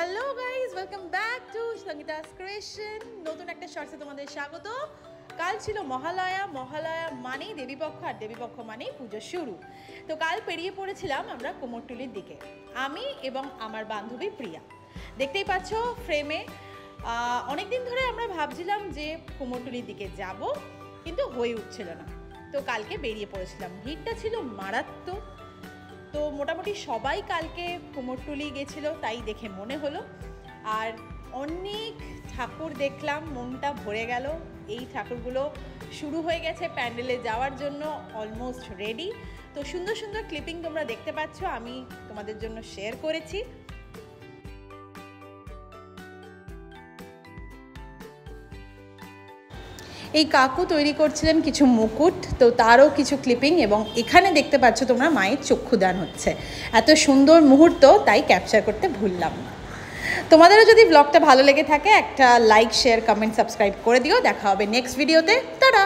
Hello guys, welcome back to Sangeeta's creation. নতুন একটা শর্টসে তোমাদের স্বাগত। কাল ছিল মহালয়া। মহালয়া মানেই দেবীপক্ষ, আর দেবীপক্ষ মানেই পুজো শুরু। তো কাল পেরিয়ে পড়েছিলাম আমরা কুমোরটুলির দিকে, আমি এবং আমার বান্ধবী প্রিয়া। দেখতেই পাচ্ছ ফ্রেমে। অনেকদিন ধরে আমরা ভাবছিলাম যে কুমোরটুলির দিকে যাব, কিন্তু হয়ে উঠছিল না। তো কালকে বেরিয়ে পড়েছিলাম, ভিড়টা ছিল মারাত্মক। তো মোটামুটি সবাই কালকে কুমোরটুলি গেছিলো, তাই দেখে মনে হলো। আর অনেক ঠাকুর দেখলাম, মনটা ভরে গেল। এই ঠাকুরগুলো শুরু হয়ে গেছে প্যান্ডেলে যাওয়ার জন্য, অলমোস্ট রেডি। তো সুন্দর সুন্দর ক্লিপিং তোমরা দেখতে পাচ্ছ, আমি তোমাদের জন্য শেয়ার করেছি। এই কাকু তৈরি করছিলেন কিছু মুকুট, তো তারও কিছু ক্লিপিং, এবং এখানে দেখতে পাচ্ছ তোমরা মায়ের চক্ষুদান হচ্ছে। এত সুন্দর মুহূর্ত, তাই ক্যাপচার করতে ভুললাম না। তোমাদেরও যদি ব্লগটা ভালো লেগে থাকে, একটা লাইক, শেয়ার, কমেন্ট, সাবস্ক্রাইব করে দিও। দেখা হবে নেক্সট ভিডিওতে। টাটা।